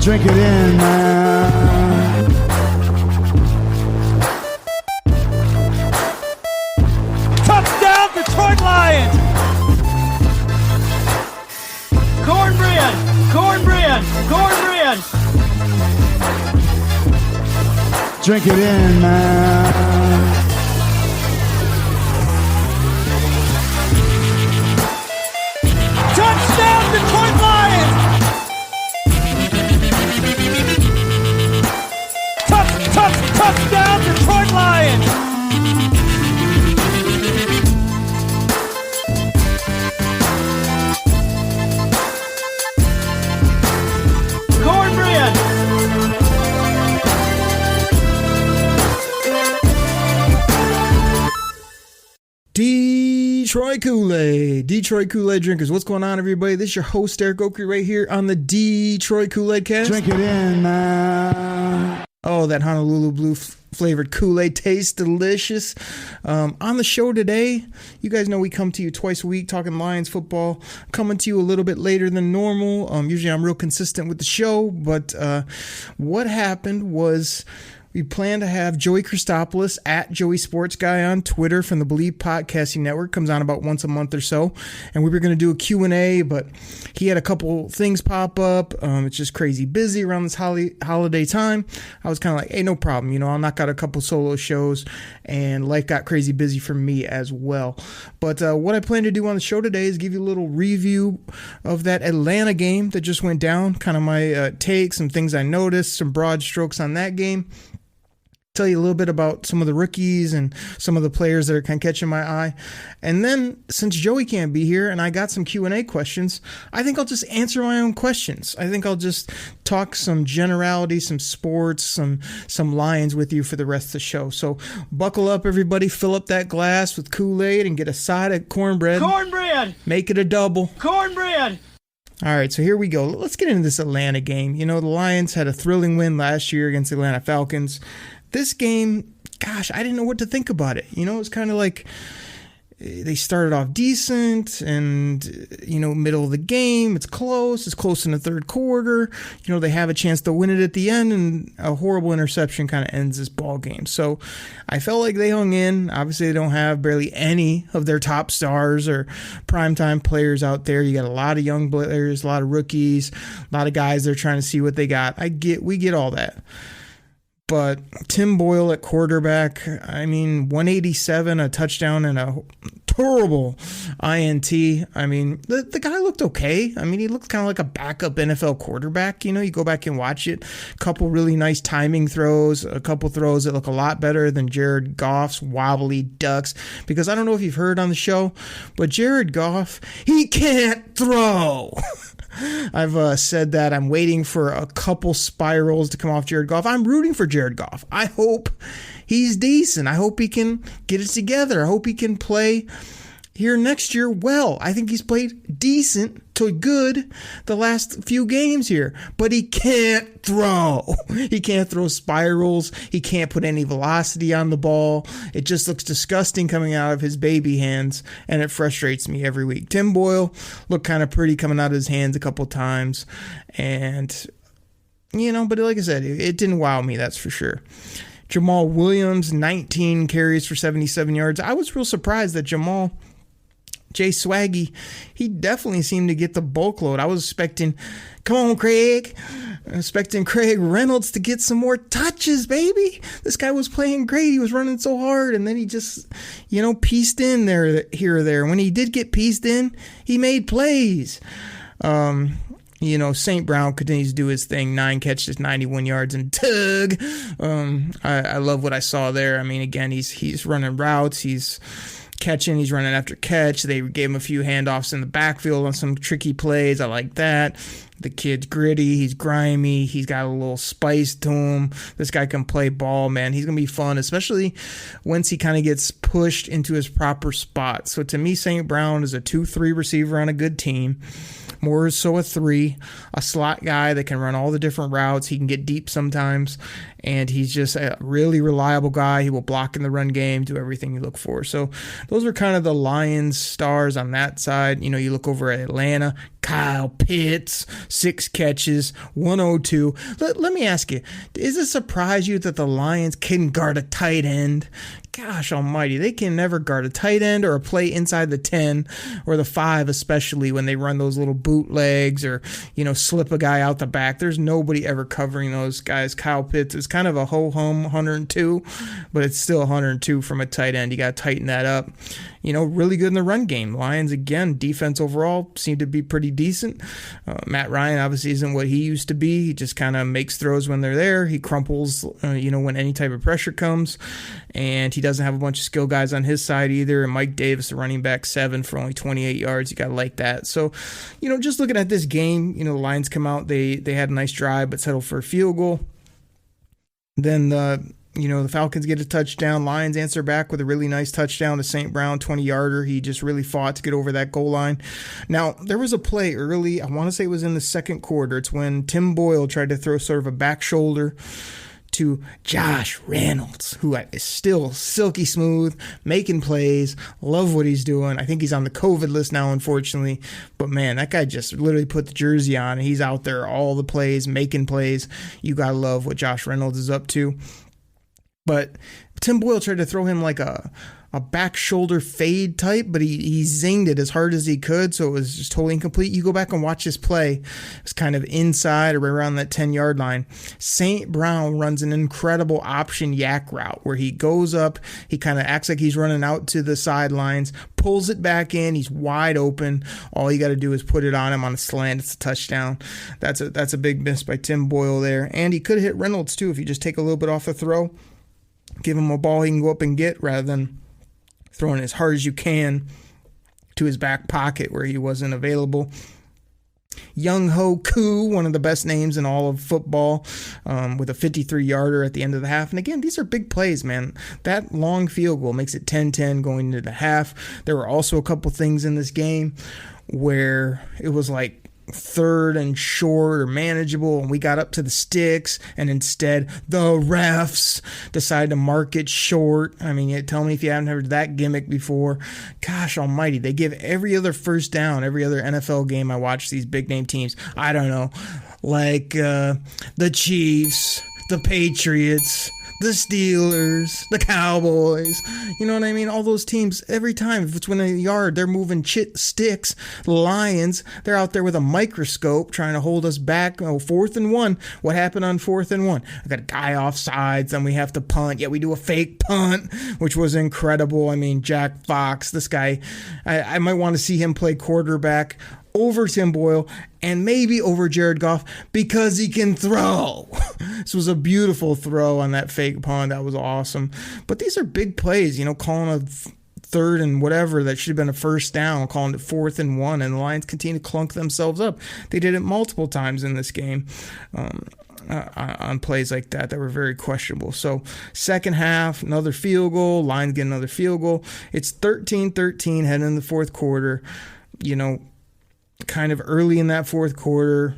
Drink it in, man. Touchdown, Detroit Lions! Cornbread! Cornbread! Cornbread! Drink it in, man. Touchdown, Detroit Lions! Touchdown, Detroit Lions! Cornbread! Detroit Koolaid drinkers. What's going on, everybody? This is your host, Eric Oakley, right here on the Detroit Koolaid Cast. Drink it in, man. Oh, that Honolulu Blue flavored Kool-Aid tastes delicious. On the show today, you guys know we come to you twice a week talking Lions football. Coming to you a little bit later than normal. Usually I'm real consistent with the show, but what happened was we plan to have Joey Christopoulos at Joey Sports Guy on Twitter from the Believe Podcasting Network. Comes on about once a month or so. And we were going to do a Q&A, but he had a couple things pop up. It's just crazy busy around this holiday time. I was kind of like, hey, no problem. I'll knock out a couple solo shows, and life got crazy busy for me as well. But what I plan to do on the show today is give you a little review of that Atlanta game that just went down. Kind of my take, some things I noticed, some broad strokes on that game. Tell you a little bit about some of the rookies and some of the players that are kind of catching my eye. And then, since Joey can't be here and I got some Q&A questions, I think I'll just answer my own questions. I think I'll just talk some generality, some sports, some Lions with you for the rest of the show. So buckle up, everybody. Fill up that glass with Kool-Aid and get a side of cornbread. Cornbread! Make it a double. Cornbread! All right, so here we go. Let's get into this Atlanta game. The Lions had a thrilling win last year against the Atlanta Falcons. This game, gosh, I didn't know what to think about it. It was kind of like they started off decent and, middle of the game. It's close in the third quarter. They have a chance to win it at the end, and a horrible interception kind of ends this ball game. So I felt like they hung in. Obviously, they don't have barely any of their top stars or primetime players out there. You got a lot of young players, a lot of rookies, a lot of guys they're trying to see what they got. We get all that. But Tim Boyle at quarterback, 187, a touchdown, and a terrible INT. The guy looked okay. He looked kind of like a backup NFL quarterback. You go back and watch it. A couple really nice timing throws, a couple throws that look a lot better than Jared Goff's wobbly ducks. Because I don't know if you've heard on the show, but Jared Goff, he can't throw. I've said that. I'm waiting for a couple spirals to come off Jared Goff. I'm rooting for Jared Goff. I hope he's decent. I hope he can get it together. I hope he can play here next year well. I think he's played decent to good the last few games here, but he can't throw. He can't throw spirals. He can't put any velocity on the ball. It just looks disgusting coming out of his baby hands, and it frustrates me every week. Tim Boyle looked kind of pretty coming out of his hands a couple times, and, but like I said, it didn't wow me, that's for sure. Jamal Williams, 19 carries for 77 yards. I was real surprised that Jay Swaggy, he definitely seemed to get the bulk load. I was expecting, come on, Craig. Expecting Craig Reynolds to get some more touches, baby. This guy was playing great. He was running so hard, and then he just, pieced in there, here or there. When he did get pieced in, he made plays. St. Brown continues to do his thing. 9 catches, 91 yards, and tug. I love what I saw there. Again, he's running routes. He's catching. He's running after catch. They gave him a few handoffs in the backfield on some tricky plays. I like that. The kid's gritty. He's grimy. He's got a little spice to him. This guy can play ball, man. He's going to be fun, especially once he kind of gets pushed into his proper spot. So to me, St. Brown is a 2-3 receiver on a good team. More so a 3, a slot guy that can run all the different routes. He can get deep sometimes, and he's just a really reliable guy. He will block in the run game, do everything you look for. So those are kind of the Lions stars on that side. You look over at Atlanta. Kyle Pitts, 6 catches, 102. Let me ask you, does it surprise you that the Lions can guard a tight end? Gosh almighty, they can never guard a tight end or a play inside the 10 or the 5, especially when they run those little bootlegs or, slip a guy out the back. There's nobody ever covering those guys. Kyle Pitts is kind of a ho-hum 102, but it's still 102 from a tight end. You got to tighten that up. Really good in the run game. Lions, again, defense overall seem to be pretty decent. Matt Ryan obviously isn't what he used to be. He just kind of makes throws when they're there. He crumples, when any type of pressure comes. And he doesn't have a bunch of skill guys on his side either. And Mike Davis, the running back, 7 for only 28 yards. You got to like that. So, just looking at this game, the Lions come out. They had a nice drive, but settled for a field goal. Then the Falcons get a touchdown. Lions answer back with a really nice touchdown to St. Brown, 20-yarder. He just really fought to get over that goal line. Now, there was a play early. I want to say it was in the second quarter. It's when Tim Boyle tried to throw sort of a back shoulder to Josh Reynolds, who is still silky smooth, making plays. Love what he's doing. I think he's on the COVID list now, unfortunately. But, man, that guy just literally put the jersey on, and he's out there all the plays, making plays. You got to love what Josh Reynolds is up to. But Tim Boyle tried to throw him like a back shoulder fade type, but he zinged it as hard as he could, so it was just totally incomplete. You go back and watch this play. It's kind of inside or around that 10-yard line. St. Brown runs an incredible option yak route where he goes up, he kind of acts like he's running out to the sidelines, pulls it back in, he's wide open. All you got to do is put it on him on a slant. It's a touchdown. That's a big miss by Tim Boyle there. And he could have hit Reynolds too if you just take a little bit off the throw. Give him a ball he can go up and get rather than throwing as hard as you can to his back pocket where he wasn't available. Young Ho Koo, one of the best names in all of football, with a 53-yarder at the end of the half. And again, these are big plays, man. That long field goal makes it 10-10 going into the half. There were also a couple things in this game where it was like third and short or manageable, and we got up to the sticks, and instead the refs decided to mark it short. I mean, tell me if you haven't heard that gimmick before. Gosh almighty, they give every other first down, every other NFL game I watch these big name teams. I don't know, like the Chiefs, the Patriots, the Steelers, the Cowboys, you know what I mean? All those teams, every time, if it's within a yard, they're moving sticks. The Lions, they're out there with a microscope trying to hold us back. 4th and 1. What happened on 4th and 1? I got a guy off sides, then we have to punt. Yet we do a fake punt, which was incredible. I mean, Jack Fox, this guy, I might want to see him play quarterback over Tim Boyle and maybe over Jared Goff because he can throw. This was a beautiful throw on that fake punt. That was awesome. But these are big plays, calling a third and whatever that should have been a first down, calling it 4th and 1, and the Lions continue to clunk themselves up. They did it multiple times in this game on plays like that were very questionable. So second half, another field goal. Lions get another field goal. It's 13-13 heading in the fourth quarter. Kind of early in that fourth quarter,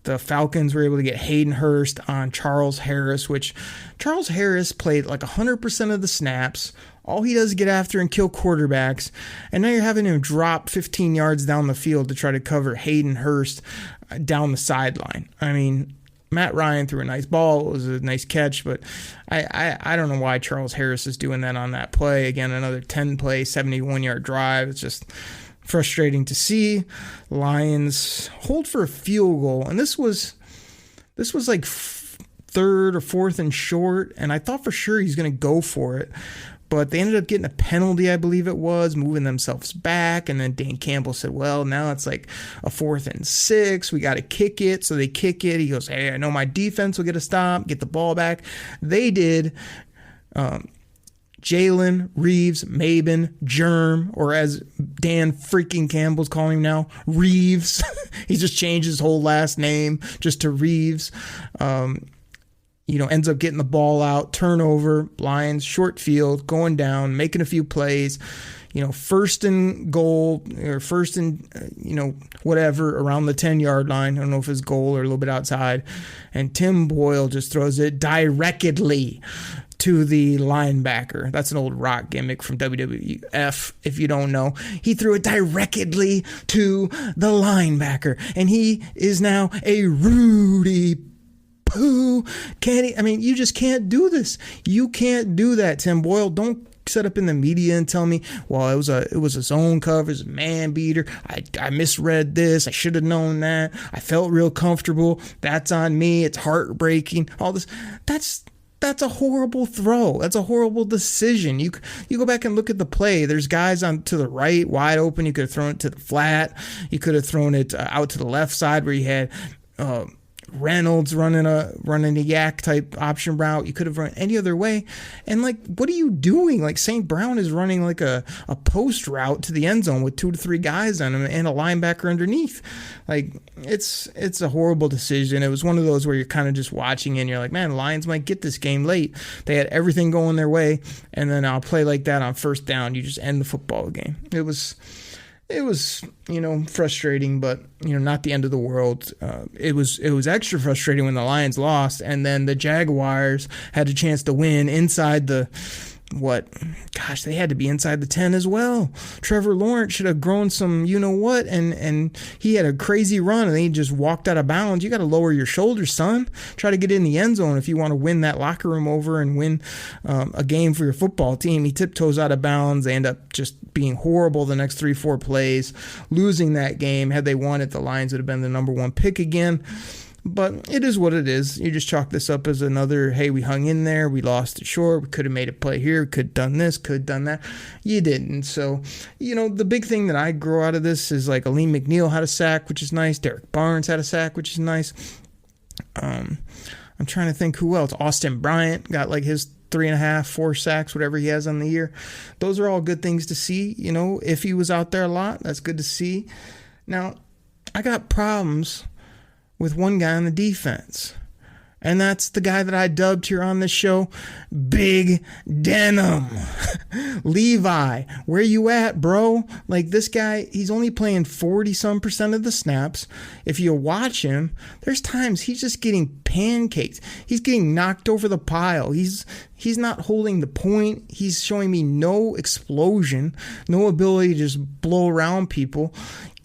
the Falcons were able to get Hayden Hurst on Charles Harris, which Charles Harris played like 100% of the snaps. All he does is get after and kill quarterbacks. And now you're having him drop 15 yards down the field to try to cover Hayden Hurst down the sideline. I mean, Matt Ryan threw a nice ball. It was a nice catch, but I don't know why Charles Harris is doing that on that play. Again, another 10-play, 71-yard drive. It's just frustrating to see. Lions hold for a field goal, and this was like third or fourth and short, and I thought for sure he's going to go for it, but they ended up getting a penalty, I believe it was, moving themselves back, and then Dan Campbell said, well, now it's like a 4th and 6, we got to kick it, so they kick it. He goes, hey, I know my defense will get a stop, get the ball back. They did. Jalen, Reeves, Mabin, Germ, or as Dan freaking Campbell's calling him now, Reeves. He just changed his whole last name just to Reeves. Ends up getting the ball out, turnover, Lions, short field, going down, making a few plays. First and goal, or first and, whatever, around the 10-yard line. I don't know if it's goal or a little bit outside. And Tim Boyle just throws it directly to the linebacker. That's an old rock gimmick from WWF, if you don't know. He threw it directly to the linebacker, and he is now a Rudy Poo. You just can't do this. You can't do that, Tim Boyle. Don't set up in the media and tell me, well, it was a zone cover, it was a man beater. I misread this. I should have known that. I felt real comfortable. That's on me. It's heartbreaking. All this. That's a horrible throw. That's a horrible decision. You go back and look at the play. There's guys on to the right, wide open. You could have thrown it to the flat. You could have thrown it out to the left side where you had Reynolds running a yak type option route. You could have run any other way. And what are you doing? St. Brown is running a post route to the end zone with 2 to 3 guys on him and a linebacker underneath. It's a horrible decision. It was one of those where you're kind of just watching and you're like, man, Lions might get this game late. They had everything going their way, and then I'll play like that on first down. You just end the football game. It was, frustrating, but, not the end of the world. It was extra frustrating when the Lions lost, and then the Jaguars had a chance to win inside they had to be inside the 10 as well. Trevor Lawrence should have grown some, and he had a crazy run, and he just walked out of bounds. You got to lower your shoulders, son. Try to get in the end zone if you want to win that locker room over and win a game for your football team. He tiptoes out of bounds. They end up just being horrible the next 3-4 plays, losing that game. Had they won it, the Lions would have been the number 1 pick again. But it is what it is. You just chalk this up as another, hey, we hung in there, we lost it short, we could have made a play here, could have done this, could have done that. You didn't. So, the big thing that I grow out of this is Aleem McNeil had a sack, which is nice. Derek Barnes had a sack, which is nice. I'm trying to think who else. Austin Bryant got his 3.5, 4 sacks, whatever he has on the year. Those are all good things to see. If he was out there a lot, that's good to see. Now, I got problems with one guy on the defense, and that's the guy that I dubbed here on this show Big Denim. Levi, where you at, bro? This guy, he's only playing 40% of the snaps. If you watch him, there's times he's just getting pancaked. He's getting knocked over the pile. He's not holding the point. He's showing me no explosion, no ability to just blow around people.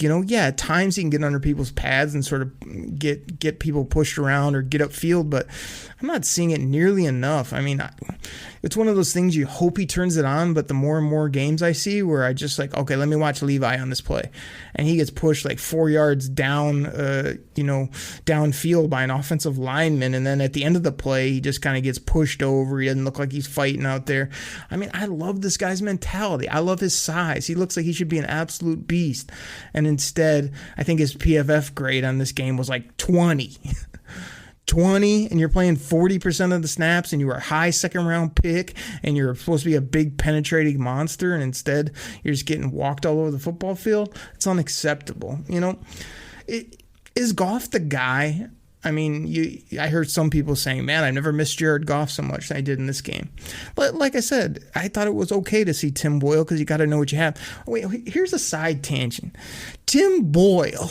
At times he can get under people's pads and sort of get people pushed around or get upfield, but I'm not seeing it nearly enough. It's one of those things you hope he turns it on, but the more and more games I see where I just okay, let me watch Levi on this play, and he gets pushed 4 yards down, downfield by an offensive lineman, and then at the end of the play, he just kind of gets pushed over. He doesn't look like he's fighting out there. I love this guy's mentality. I love his size. He looks like he should be an absolute beast, and instead, I think his PFF grade on this game was 20. 20, and you're playing 40% of the snaps, and you were a high second-round pick, and you're supposed to be a big penetrating monster, and instead you're just getting walked all over the football field. It's unacceptable. Is Goff the guy? I heard some people saying, man, I've never missed Jared Goff so much than I did in this game. But like I said, I thought it was okay to see Tim Boyle because you got to know what you have. Wait, here's a side tangent. Tim Boyle,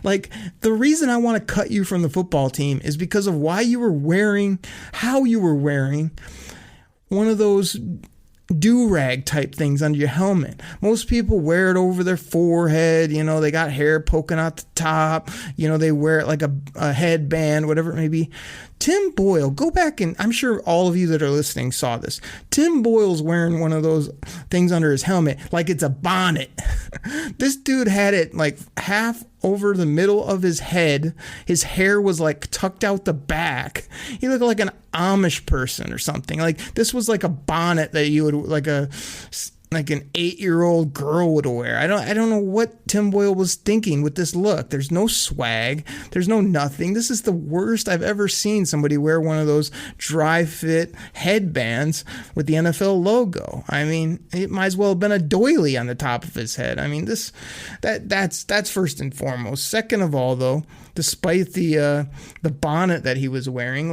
the reason I want to cut you from the football team is because of how you were wearing one of those do-rag type things under your helmet. Most people wear it over their forehead. They got hair poking out the top. They wear it like a headband, whatever it may be. Tim Boyle, go back, and I'm sure all of you that are listening saw this. Tim Boyle's wearing one of those things under his helmet like it's a bonnet. This dude had it half over the middle of his head. His hair was tucked out the back. He looked like an Amish person or something. This was a bonnet that you would like an 8-year-old girl would wear. I don't know what Tim Boyle was thinking with this look. There's no swag. There's no nothing. This is the worst I've ever seen somebody wear one of those dry fit headbands with the NFL logo. It might as well have been a doily on the top of his head. That's first and foremost. Second of all, though, despite the bonnet that he was wearing,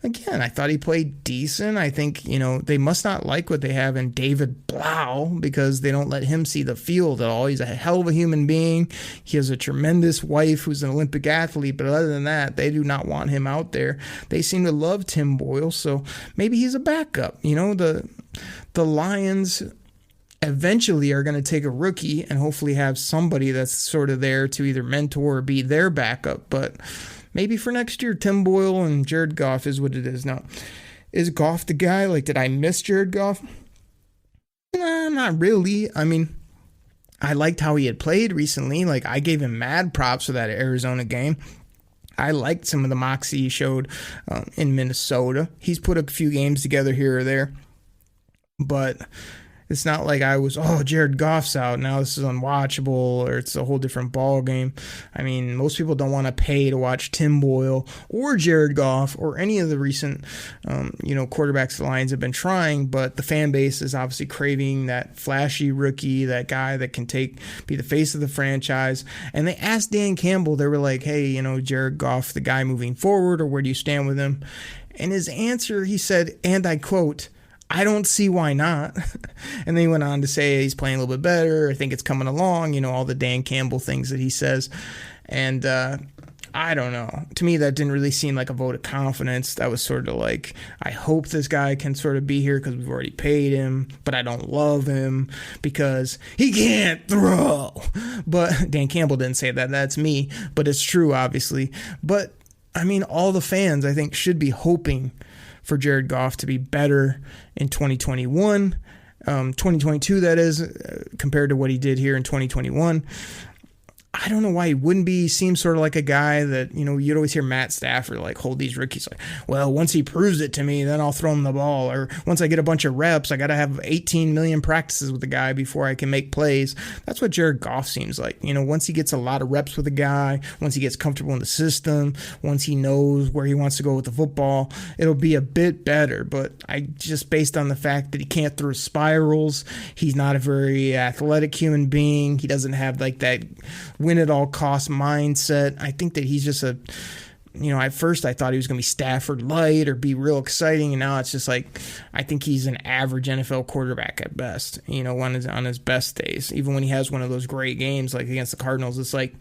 again, I thought he played decent. I think, they must not like what they have in David Blau. hell because they don't let him see the field at all. He's a hell of a human being. He has a tremendous wife who's an Olympic athlete, but other than that, they do not want him out there. They seem to love Tim Boyle, so maybe he's a backup. You know, the Lions eventually are going to take a rookie and hopefully have somebody that's sort of there to either mentor or be their backup, but maybe for next year, Tim Boyle and Jared Goff is what it is now. Is Goff the guy? Like, did I miss Jared Goff? Nah, not really. I mean, I liked how he had played recently. Like, I gave him mad props for that Arizona game. I liked some of the moxie he showed in Minnesota. He's put a few games together here or there. But it's not like I was, Jared Goff's out, now this is unwatchable, or it's a whole different ball game. I mean, most people don't want to pay to watch Tim Boyle or Jared Goff or any of the recent, quarterbacks the Lions have been trying, but the fan base is obviously craving that flashy rookie, that guy that can be the face of the franchise. And they asked Dan Campbell, they were like, hey, Jared Goff, the guy moving forward, or where do you stand with him? And his answer, he said, and I quote, I don't see why not. And then he went on to say he's playing a little bit better. I think it's coming along, all the Dan Campbell things that he says. And I don't know. To me, that didn't really seem like a vote of confidence. That was sort of like, I hope this guy can sort of be here because we've already paid him, but I don't love him because he can't throw. But Dan Campbell didn't say that. That's me. But it's true, obviously. But, I mean, all the fans, I think, should be hoping for Jared Goff to be better in 2021, 2022, that is, compared to what he did here in 2021. I don't know why he wouldn't be. He seems sort of like a guy that, you'd always hear Matt Stafford like hold these rookies like, well, once he proves it to me, then I'll throw him the ball. Or once I get a bunch of reps, I got to have 18 million practices with the guy before I can make plays. That's what Jared Goff seems like. Once he gets a lot of reps with a guy, once he gets comfortable in the system, once he knows where he wants to go with the football, it'll be a bit better. But just based on the fact that he can't throw spirals, he's not a very athletic human being. He doesn't have like that win at all cost mindset. I think that he's just at first I thought he was going to be Stafford light or be real exciting, and now it's just like I think he's an average NFL quarterback at best, on his best days. Even when he has one of those great games like against the Cardinals, it's like,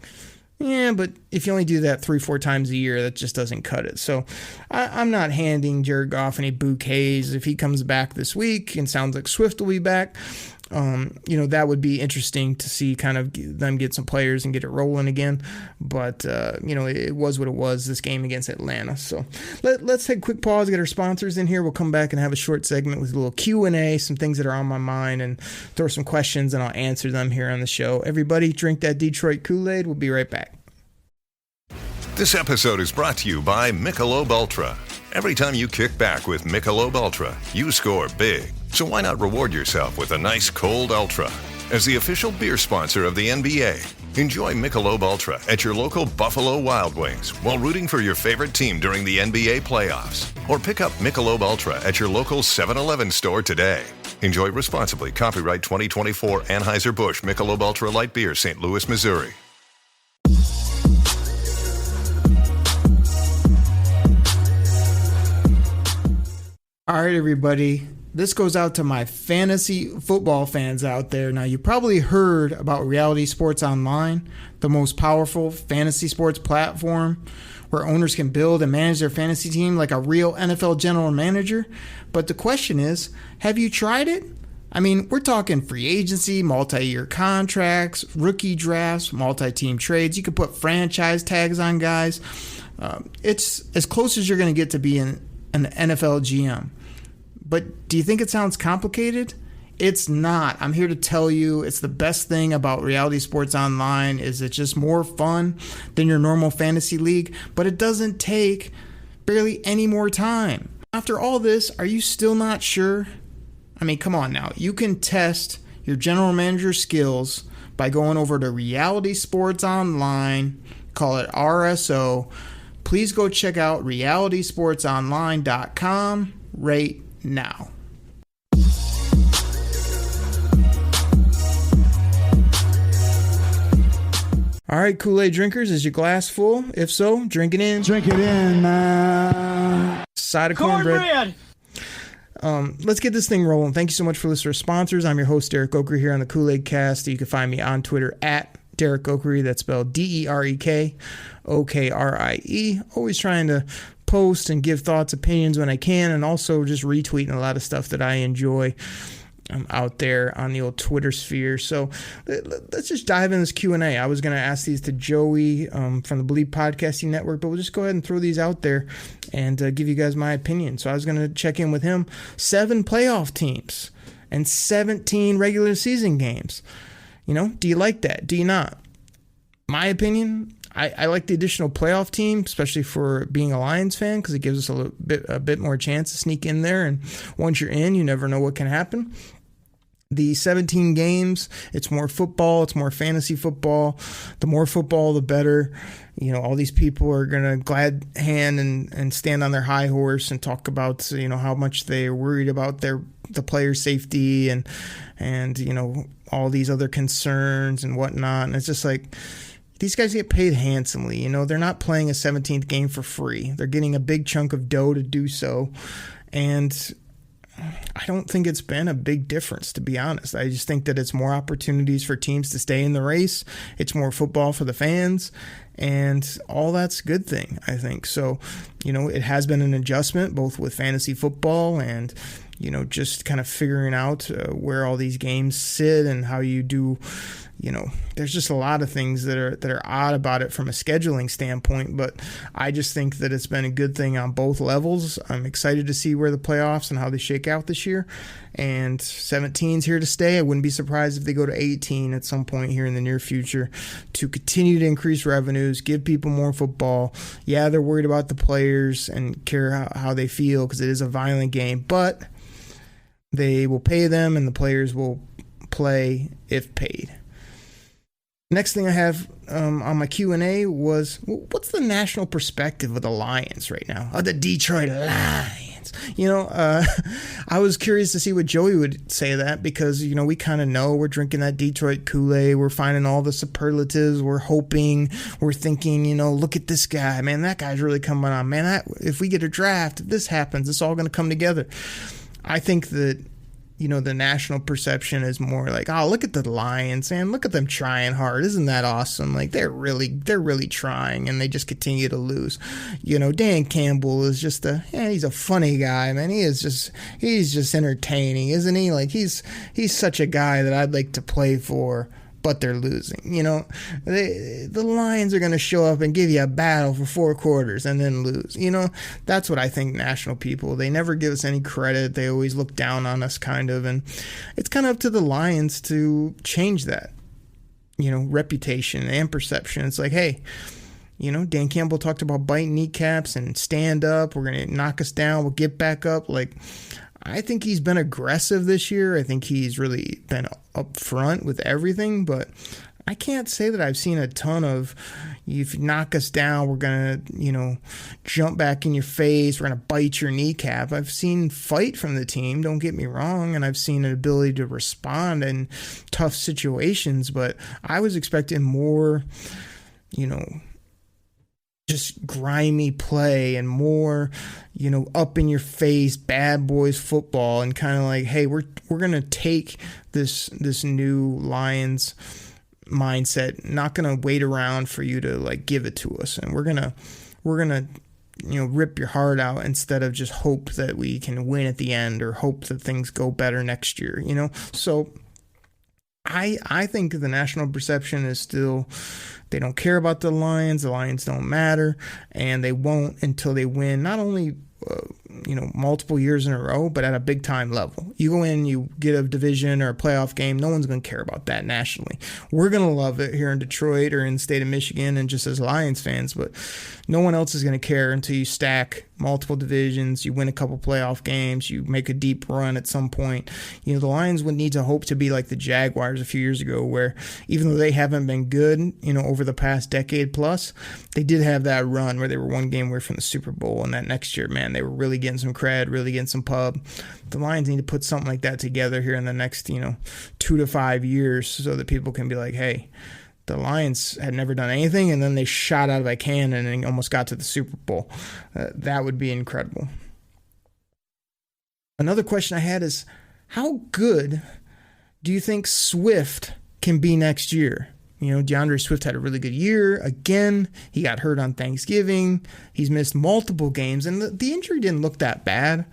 yeah, but if you only do that 3-4 times a year, that just doesn't cut it. So I'm not handing Jared Goff any bouquets. If he comes back this week and sounds like Swift will be back, that would be interesting to see kind of them get some players and get it rolling again. But, it was what it was, this game against Atlanta. So let's take a quick pause, get our sponsors in here. We'll come back and have a short segment with a little Q&A, some things that are on my mind, and throw some questions, and I'll answer them here on the show. Everybody, drink that Detroit Koolaid. We'll be right back. This episode is brought to you by Michelob Ultra. Every time you kick back with Michelob Ultra, you score big. So why not reward yourself with a nice cold Ultra? As the official beer sponsor of the NBA, enjoy Michelob Ultra at your local Buffalo Wild Wings while rooting for your favorite team during the NBA playoffs. Or pick up Michelob Ultra at your local 7-Eleven store today. Enjoy responsibly. Copyright 2024 Anheuser-Busch Michelob Ultra Light Beer, St. Louis, Missouri. All right, everybody. This goes out to my fantasy football fans out there. Now, you probably heard about Reality Sports Online, the most powerful fantasy sports platform where owners can build and manage their fantasy team like a real NFL general manager. But the question is, have you tried it? I mean, we're talking free agency, multi-year contracts, rookie drafts, multi-team trades. You can put franchise tags on guys. It's as close as you're going to get to being an NFL GM. But do you think it sounds complicated? It's not. I'm here to tell you it's the best thing about Reality Sports Online is it's just more fun than your normal fantasy league, but it doesn't take barely any more time. After all this, are you still not sure? I mean, come on now. You can test your general manager skills by going over to Reality Sports Online, call it RSO. Please go check out realitysportsonline.com right now. All right, Kool-Aid drinkers, is your glass full? If so, drink it in. Drink it in, man. Side of cornbread. Let's get this thing rolling. Thank you so much for listening to our sponsors. I'm your host, Derek Okery, here on the Koolaid Cast. You can find me on Twitter at Derek Okery. That's spelled DEREK OKRIE. Always trying to post and give thoughts, opinions when I can, and also just retweeting a lot of stuff that I enjoy out there on the old Twitter sphere. So let's just dive in this Q&A. I was going to ask these to Joey from the Believe Podcasting Network, but we'll just go ahead and throw these out there and give you guys my opinion. So I was going to check in with him. 7 playoff teams and 17 regular season games. Do you like that? Do you not? My opinion, I like the additional playoff team, especially for being a Lions fan, because it gives us a bit more chance to sneak in there. And once you're in, you never know what can happen. The 17 games, it's more football, it's more fantasy football. The more football, the better. All these people are going to glad hand and stand on their high horse and talk about, how much they're worried about the player's safety and all these other concerns and whatnot. And it's just like, these guys get paid handsomely. They're not playing a 17th game for free. They're getting a big chunk of dough to do so. And I don't think it's been a big difference, to be honest. I just think that it's more opportunities for teams to stay in the race. It's more football for the fans, and all that's a good thing, I think. So, it has been an adjustment, both with fantasy football and, just kind of figuring out where all these games sit and how you do. There's just a lot of things that are odd about it from a scheduling standpoint, but I just think that it's been a good thing on both levels. I'm excited to see where the playoffs and how they shake out this year, and 17's here to stay. I wouldn't be surprised if they go to 18 at some point here in the near future to continue to increase revenues, give people more football. Yeah, they're worried about the players and care how they feel because it is a violent game, but they will pay them and the players will play if paid. Next thing I have on my Q&A was, what's the national perspective of the Lions right now? Of the Detroit Lions. I was curious to see what Joey would say to that because, we kind of know we're drinking that Detroit Koolaid. We're finding all the superlatives. We're hoping. We're thinking, look at this guy. Man, that guy's really coming on. Man, if we get a draft, if this happens, it's all going to come together. I think that the national perception is more like, oh, look at the Lions, man. Look at them trying hard. Isn't that awesome? Like, they're really trying, and they just continue to lose. Dan Campbell is just he's a funny guy, man. He's just entertaining, isn't he? Like, he's such a guy that I'd like to play for, but they're losing. The Lions are going to show up and give you a battle for 4 quarters and then lose. That's what I think national people, they never give us any credit. They always look down on us kind of, and it's kind of up to the Lions to change that, reputation and perception. It's like, hey, Dan Campbell talked about biting kneecaps and stand up. We're going to knock us down. We'll get back up. Like, I think he's been aggressive this year. I think he's really been up front with everything, but I can't say that I've seen a ton of, if you knock us down, we're going to, jump back in your face. We're going to bite your kneecap. I've seen fight from the team, don't get me wrong, and I've seen an ability to respond in tough situations, but I was expecting more, just grimy play and more, up in your face, bad boys football, and kind of like, hey, we're gonna take this new Lions mindset, not gonna wait around for you to like give it to us, and we're gonna rip your heart out instead of just hope that we can win at the end or hope that things go better next year. So I think the national perception is still, they don't care about the Lions don't matter, and they won't until they win not only multiple years in a row, but at a big time level. You go in, you get a division or a playoff game, no one's going to care about that nationally. We're going to love it here in Detroit or in the state of Michigan and just as Lions fans, but no one else is going to care until you stack multiple divisions, you win a couple playoff games, you make a deep run at some point. The Lions would need to hope to be like the Jaguars a few years ago, where even though they haven't been good, over the past decade plus, they did have that run where they were one game away from the Super Bowl, and that next year, man, they were really getting some cred, really getting some pub. The Lions need to put something like that together here in the next, 2 to 5 years so that people can be like, hey, the Lions had never done anything, and then they shot out of a cannon and almost got to the Super Bowl. That would be incredible. Another question I had is, how good do you think Swift can be next year? You know, DeAndre Swift had a really good year. Again, he got hurt on Thanksgiving. He's missed multiple games, and the injury didn't look that bad.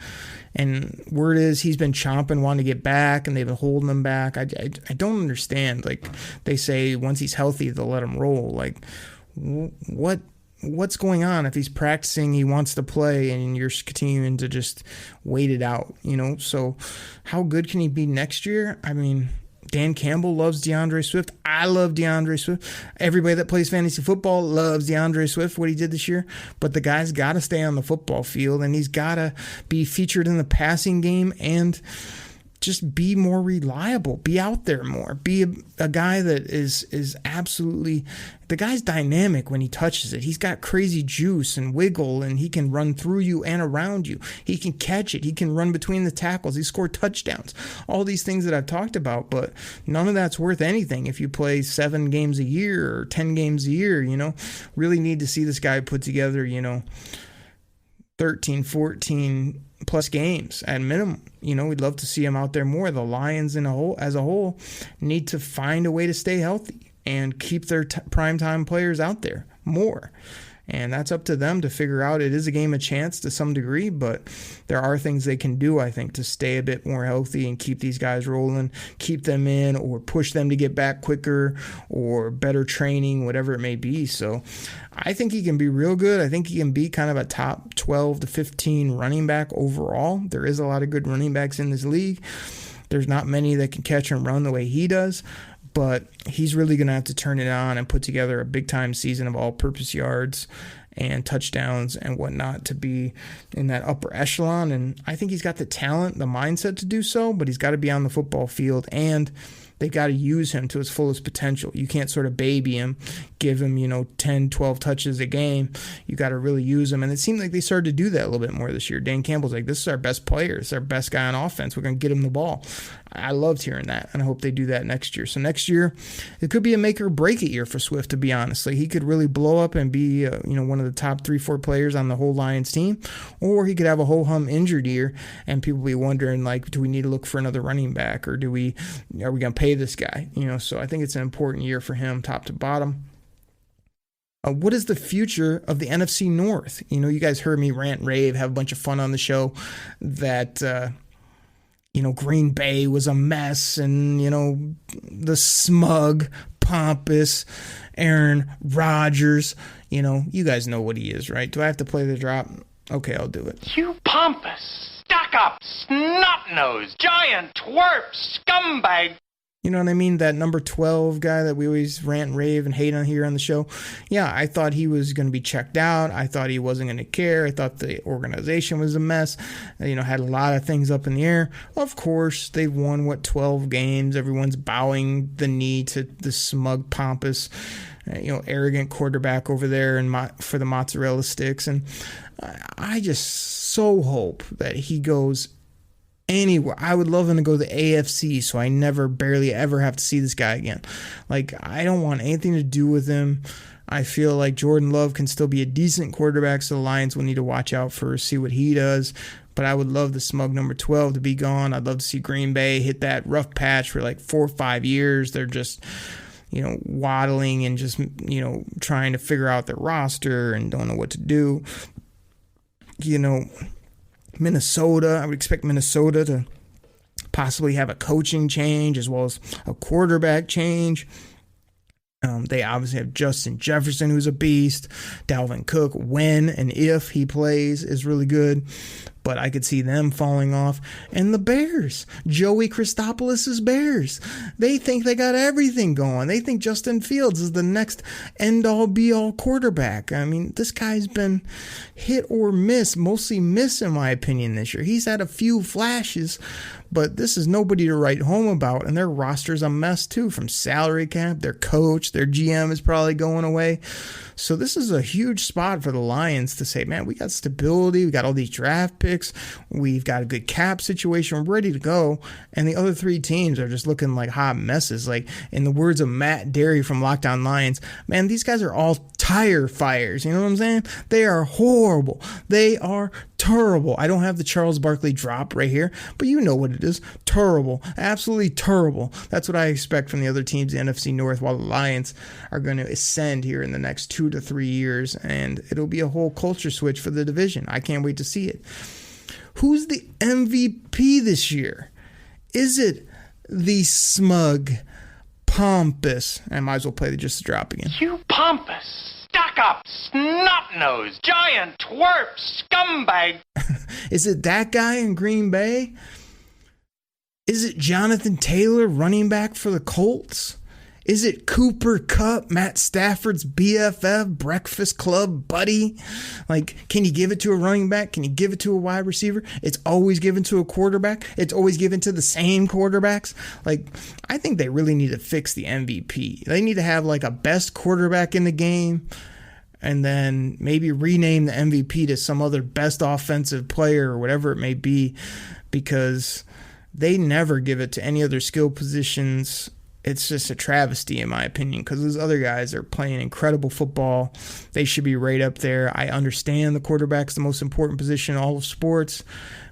And word is he's been chomping, wanting to get back, and they've been holding him back. I don't understand. Like, they say once he's healthy, they'll let him roll. Like, what's going on? If he's practicing, he wants to play, and you're continuing to just wait it out, you know? So how good can he be next year? I mean, Dan Campbell loves DeAndre Swift. I love DeAndre Swift. Everybody that plays fantasy football loves DeAndre Swift, what he did this year. But the guy's got to stay on the football field, and he's got to be featured in the passing game and just be more reliable, be out there more, be a guy that is absolutely, the guy's dynamic when he touches it. He's got crazy juice and wiggle, and he can run through you and around you. He can catch it. He can run between the tackles. He scored touchdowns. All these things that I've talked about, but none of that's worth anything if you play 7 games a year or 10 games a year, you know. Really need to see this guy put together, you know, 13, 14 plus games at minimum. You know, we'd love to see him out there more. The Lions as a whole need to find a way to stay healthy and keep their primetime players out there more. And that's up to them to figure out. It is a game of chance to some degree, but there are things they can do, I think, to stay a bit more healthy and keep these guys rolling, keep them in, or push them to get back quicker, or better training, whatever it may be. So I think he can be real good. I think he can be kind of a top 12 to 15 running back overall. There is a lot of good running backs in this league. There's not many that can catch and run the way he does. But he's really going to have to turn it on and put together a big-time season of all-purpose yards and touchdowns and whatnot to be in that upper echelon. And I think he's got the talent, the mindset to do so, but he's got to be on the football field, and they've got to use him to his fullest potential. You can't sort of baby him, give him, 10, 12 touches a game. You got to really use him. And it seemed like they started to do that a little bit more this year. Dan Campbell's like, this is our best player. It's our best guy on offense. We're going to get him the ball. I loved hearing that, and I hope they do that next year. So next year, it could be a make or break it year for Swift, to be honest. Like, he could really blow up and be, one of the top 3-4 players on the whole Lions team, or he could have a ho-hum injured year, and people be wondering, like, do we need to look for another running back, or are we going to pay this guy? So I think it's an important year for him, top to bottom. What is the future of the NFC North? You guys heard me rant, rave, have a bunch of fun on the show that, Green Bay was a mess, and, the smug, pompous Aaron Rodgers, you guys know what he is, right? Do I have to play the drop? Okay, I'll do it. You pompous, stuck-up, snot-nosed, giant twerp, scumbag. You know what I mean? That number 12 guy that we always rant, rave, and hate on here on the show. Yeah, I thought he was going to be checked out. I thought he wasn't going to care. I thought the organization was a mess. Had a lot of things up in the air. Of course, they've won, 12 games. Everyone's bowing the knee to the smug, pompous, arrogant quarterback over there for the mozzarella sticks. And I just so hope that he goes anywhere. I would love him to go to the AFC, so I barely ever have to see this guy again. Like, I don't want anything to do with him. I feel like Jordan Love can still be a decent quarterback, so the Lions will need to watch out for, see what he does. But I would love the smug number 12 to be gone. I'd love to see Green Bay hit that rough patch for like 4 or 5 years. They're just, waddling and just, trying to figure out their roster and don't know what to do. Minnesota, I would expect Minnesota to possibly have a coaching change as well as a quarterback change. They obviously have Justin Jefferson, who's a beast. Dalvin Cook, when and if he plays, is really good. But I could see them falling off. And the Bears, Joey Christopoulos' Bears. They think they got everything going. They think Justin Fields is the next end-all, be-all quarterback. I mean, this guy's been hit or miss, mostly miss in my opinion this year. He's had a few flashes, but this is nobody to write home about. And their roster's a mess too, from salary cap, their coach, their GM is probably going away. So this is a huge spot for the Lions to say, man, we got stability. We got all these draft picks. We've got a good cap situation. We're ready to go. And the other three teams are just looking like hot messes. Like, in the words of Matt Derry from Lockdown Lions, man, these guys are all tire fires. You know what I'm saying? They are horrible. They are terrible. I don't have the Charles Barkley drop right here, but you know what it is. Terrible. Absolutely terrible. That's what I expect from the other teams in the NFC North, while the Lions are going to ascend here in the next 2 to 3 years, and it'll be a whole culture switch for the division. I can't wait to see it. Who's the MVP this year? Is it the smug, pompous, I might as well play the Just the Drop again. You pompous, stuck-up, snot-nosed, giant twerp, scumbag. Is it that guy in Green Bay? Is it Jonathan Taylor, running back for the Colts? Is it Cooper Kupp, Matt Stafford's BFF, Breakfast Club buddy? Like, can you give it to a running back? Can you give it to a wide receiver? It's always given to a quarterback. It's always given to the same quarterbacks. Like, I think they really need to fix the MVP. They need to have like a best quarterback in the game, and then maybe rename the MVP to some other best offensive player or whatever it may be, because they never give it to any other skill positions. It's just a travesty, in my opinion, because those other guys are playing incredible football. They should be right up there. I understand the quarterback's the most important position in all of sports,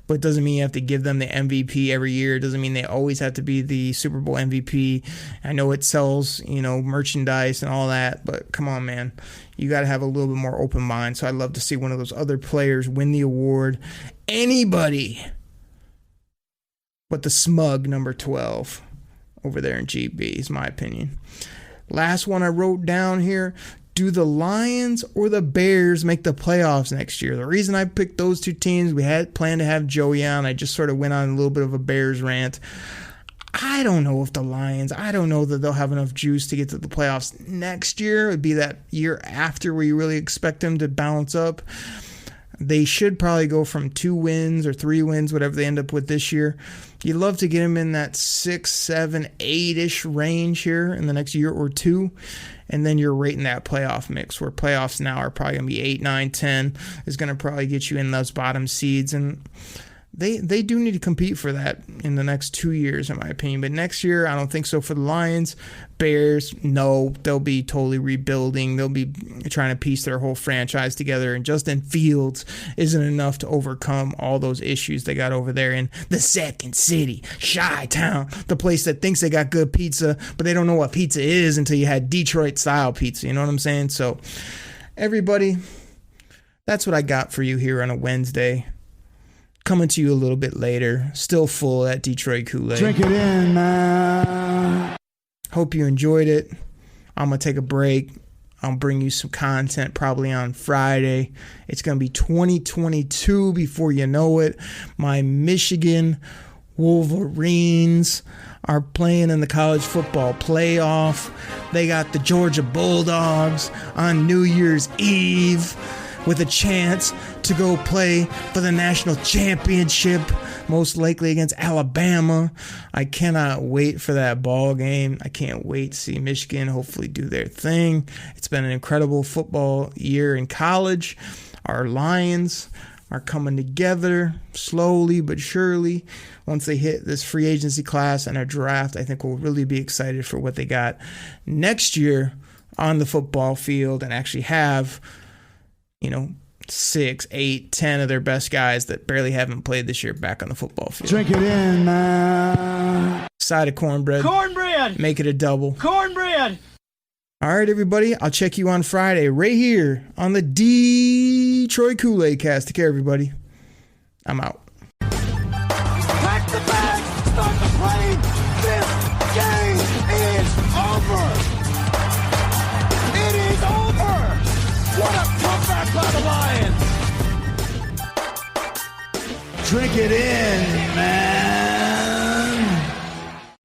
but it doesn't mean you have to give them the MVP every year. It doesn't mean they always have to be the Super Bowl MVP. I know it sells, merchandise and all that, but come on, man. You got to have a little bit more open mind. So I'd love to see one of those other players win the award. Anybody but the smug number 12 over there in GB is my opinion. Last one I wrote down here. Do the Lions or the Bears make the playoffs next year? The reason I picked those two teams, we had planned to have Joey on. I just sort of went on a little bit of a Bears rant. I don't know if the Lions, I don't know that they'll have enough juice to get to the playoffs next year. It would be that year after where you really expect them to balance up. They should probably go from 2 wins or 3 wins, whatever they end up with this year. You'd love to get them in that 6, 7, 8-ish range here in the next year or two. And then you're right in that playoff mix, where playoffs now are probably going to be 8, 9, 10 is going to probably get you in those bottom seeds. And they do need to compete for that in the next 2 years, in my opinion. But next year, I don't think so for the Lions. Bears, no, they'll be totally rebuilding. They'll be trying to piece their whole franchise together. And Justin Fields isn't enough to overcome all those issues they got over there in the second city, Chi-Town, the place that thinks they got good pizza, but they don't know what pizza is until you had Detroit-style pizza. You know what I'm saying? So, everybody, that's what I got for you here on a Wednesday. Coming to you a little bit later. Still full at Detroit Koolaid. Drink it in, man. Hope you enjoyed it. I'm going to take a break. I'll bring you some content probably on Friday. It's going to be 2022 before you know it. My Michigan Wolverines are playing in the college football playoff. They got the Georgia Bulldogs on New Year's Eve with a chance to go play for the national championship, most likely against Alabama. I cannot wait for that ball game. I can't wait to see Michigan hopefully do their thing. It's been an incredible football year in college. Our Lions are coming together slowly but surely. Once they hit this free agency class and our draft, I think we'll really be excited for what they got next year on the football field and actually have 6, 8, 10 of their best guys that barely haven't played this year back on the football field. Drink it in, man. Side of cornbread. Cornbread! Make it a double. Cornbread! All right, everybody. I'll check you on Friday right here on the Detroit Koolaid Cast. Take care, everybody. I'm out. Pack the bags, start the plane. This game is over. It is over. What a comeback by the Lions. Drink it in.